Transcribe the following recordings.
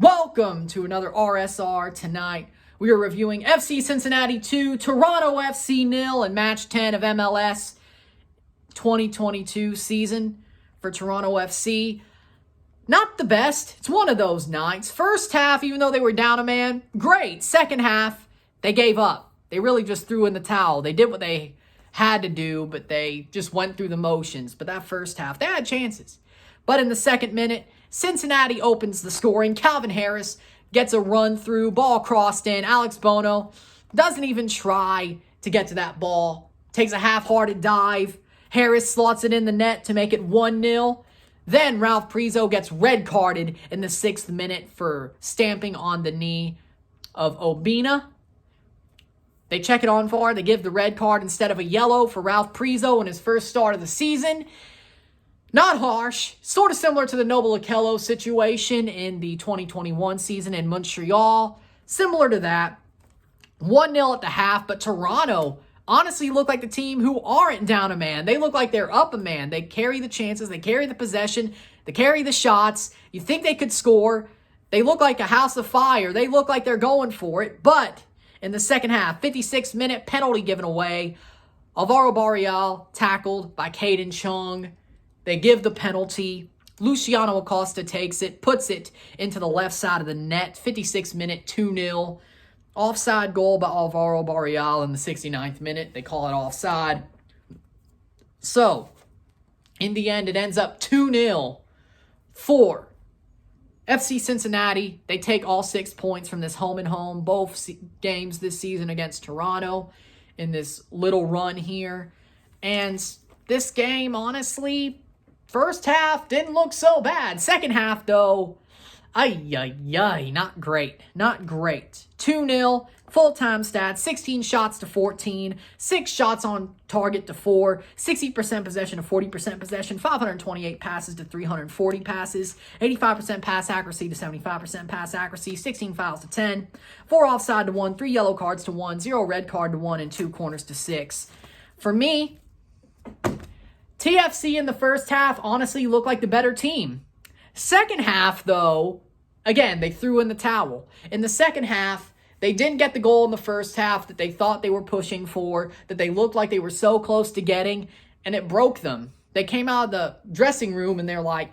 Welcome to another RSR. Tonight, we are reviewing FC Cincinnati 2, Toronto FC 0 in Match 10 of MLS 2022 season for Toronto FC. Not the best. It's one of those nights. First half, even though they were down a man, great. Second half, they gave up. They really just threw in the towel. They did what they had to do, but they just went through the motions. But that first half, they had chances. But in the second minute, Cincinnati opens the scoring. Calvin Harris gets a run through, ball crossed in. Alex Bono doesn't even try to get to that ball. Takes a half-hearted dive. Harris slots it in the net to make it 1-0. Then Ralph Priso gets red carded in the 6th minute for stamping on the knee of Obina. They check it on VAR. They give the red card instead of a yellow for Ralph Priso in his first start of the season. Not harsh, sort of similar to the Noble Okello situation in the 2021 season in Montreal. Similar to that. 1-0 at the half, but Toronto honestly look like the team who aren't down a man. They look like they're up a man. They carry the chances, they carry the possession, they carry the shots. You think they could score. They look like a house of fire. They look like they're going for it. But in the second half, 56-minute penalty given away. Alvaro Barreal tackled by Caden Chung. They give the penalty. Luciano Acosta takes it, puts it into the left side of the net. 56-minute, 2-0. Offside goal by Alvaro Barreal in the 69th minute. They call it offside. So, in the end, it ends up 2-0 for FC Cincinnati. They take all 6 points from this home and home. Both games this season against Toronto in this little run here. And this game, honestly, first half didn't look so bad. Second half, though, not great. Not great. 2-0, full-time stats, 16 shots to 14, 6 shots on target to 4, 60% possession to 40% possession, 528 passes to 340 passes, 85% pass accuracy to 75% pass accuracy, 16 fouls to 10, 4 offside to 1, 3 yellow cards to 1, 0 red card to 1, and 2 corners to 6. For me, TFC in the first half honestly looked like the better team. Second half, though, again, they threw in the towel. In the second half, they didn't get the goal in the first half that they thought they were pushing for, that they looked like they were so close to getting, and it broke them. They came out of the dressing room and they're like,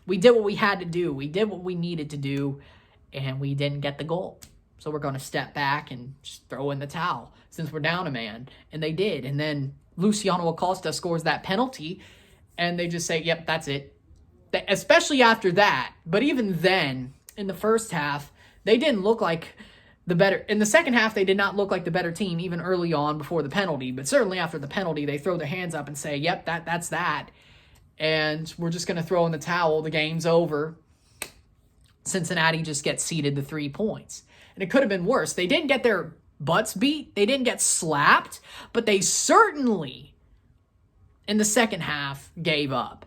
we did what we had to do. We did what we needed to do, and we didn't get the goal. So we're going to step back and just throw in the towel since we're down a man. And they did. And then Luciano Acosta scores that penalty, and they just say, yep, that's it. Especially after that. But even then, in the first half, they didn't look like the better. In the second half, they did not look like the better team, even early on before the penalty. But certainly after the penalty, they throw their hands up and say, yep, that's that. And we're just going to throw in the towel. The game's over. Cincinnati just gets seeded the 3 points. And it could have been worse. They didn't get their butts beat. They didn't get slapped. But they certainly, in the second half, gave up.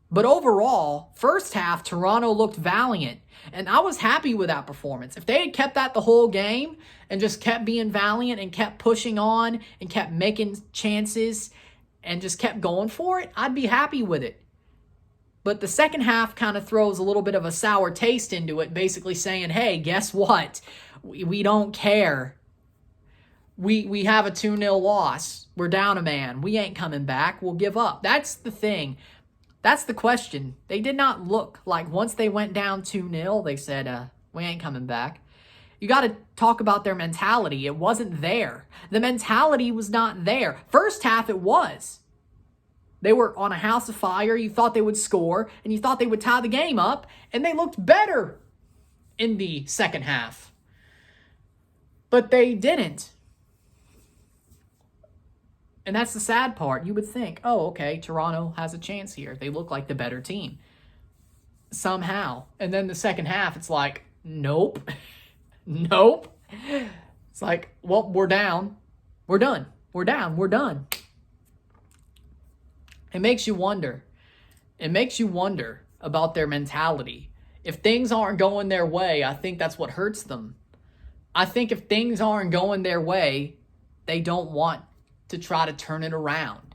But overall, first half, Toronto looked valiant. And I was happy with that performance. If they had kept that the whole game and just kept being valiant and kept pushing on and kept making chances and just kept going for it, I'd be happy with it. But the second half kind of throws a little bit of a sour taste into it, basically saying, hey, guess what? We don't care. We have a 2-0 loss. We're down a man. We ain't coming back. We'll give up. That's the thing. That's the question. They did not look like once they went down 2-0, they said, we ain't coming back. You got to talk about their mentality. It wasn't there. The mentality was not there. First half, it was. They were on a house of fire. You thought they would score, and you thought they would tie the game up, and they looked better in the second half. But they didn't. And that's the sad part. You would think, oh, okay, Toronto has a chance here. They look like the better team. Somehow. And then the second half, it's like, nope. Nope. It's like, well, we're down. We're done. We're down. We're done. It makes you wonder. It makes you wonder about their mentality. If things aren't going their way, I think that's what hurts them. I think if things aren't going their way, they don't want to try to turn it around.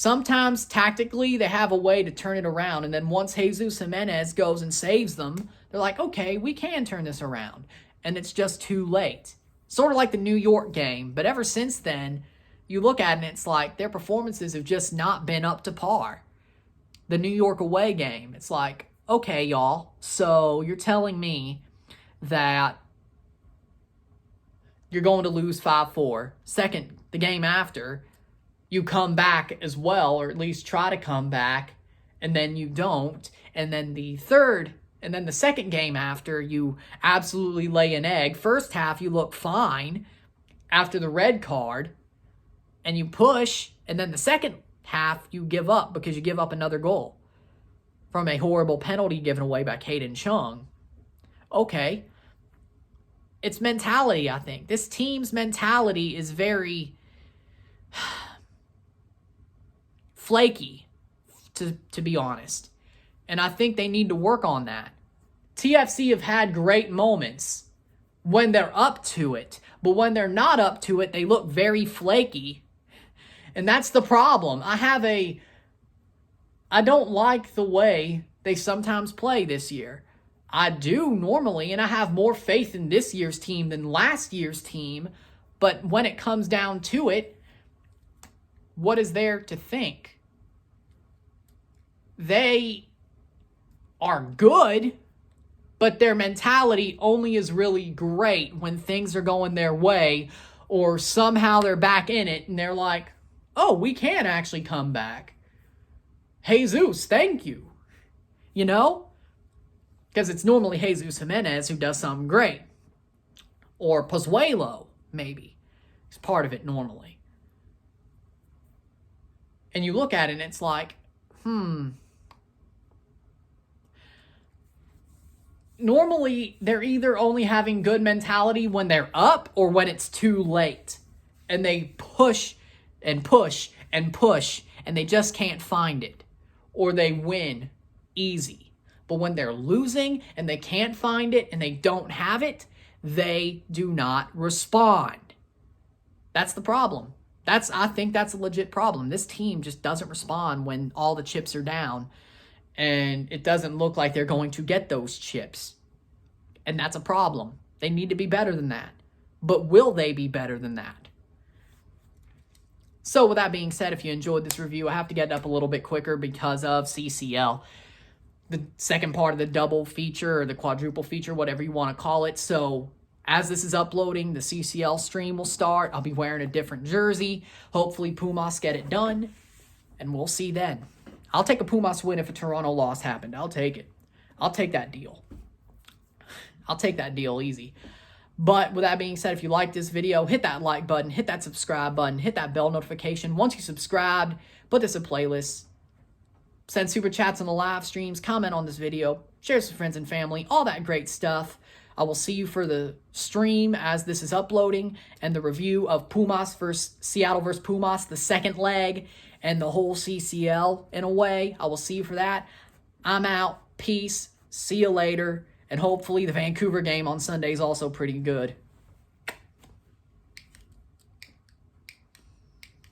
Sometimes, tactically, they have a way to turn it around. And then once Jesus Jimenez goes and saves them, they're like, okay, we can turn this around. And it's just too late. Sort of like the New York game. But ever since then, you look at it and it's like their performances have just not been up to par. The New York away game, it's like, okay, y'all, so you're telling me that you're going to lose 5-4. Second, the game after, you come back as well, or at least try to come back, and then you don't. And then the second game after, you absolutely lay an egg. First half, you look fine after the red card, and you push, and then the second half, you give up because you give up another goal from a horrible penalty given away by Caden Chung. Okay. It's mentality, I think. This team's mentality is very flaky, to be honest. And I think they need to work on that. TFC have had great moments when they're up to it. But when they're not up to it, they look very flaky. And that's the problem. I don't like the way they sometimes play this year. I do normally, and I have more faith in this year's team than last year's team. But when it comes down to it, what is there to think? They are good, but their mentality only is really great when things are going their way, or somehow they're back in it and they're like, oh, we can actually come back. Jesus, thank you. You know? Because it's normally Jesus Jimenez who does something great. Or Pozuelo, maybe. He's part of it normally. And you look at it and it's like, Normally, they're either only having good mentality when they're up or when it's too late. And they push and push and push, and they just can't find it. Or they win easy. But when they're losing and they can't find it and they don't have it, they do not respond. That's the problem. I think that's a legit problem. This team just doesn't respond when all the chips are down, and it doesn't look like they're going to get those chips. And that's a problem. They need to be better than that. But will they be better than that? So with that being said, if you enjoyed this review, I have to get it up a little bit quicker because of CCL. The second part of the double feature or the quadruple feature, whatever you want to call it. So as this is uploading, the CCL stream will start. I'll be wearing a different jersey. Hopefully Pumas get it done, and we'll see then. I'll take a Pumas win if a Toronto loss happened. I'll take it. I'll take that deal. I'll take that deal easy. But with that being said, if you like this video, hit that like button, hit that subscribe button, hit that bell notification. Once you subscribed, put this in playlists, send super chats on the live streams, comment on this video, share this with friends and family, all that great stuff. I will see you for the stream as this is uploading and the review of Pumas versus Seattle versus Pumas, the second leg, and the whole CCL in a way. I will see you for that. I'm out. Peace. See you later. And hopefully the Vancouver game on Sunday is also pretty good.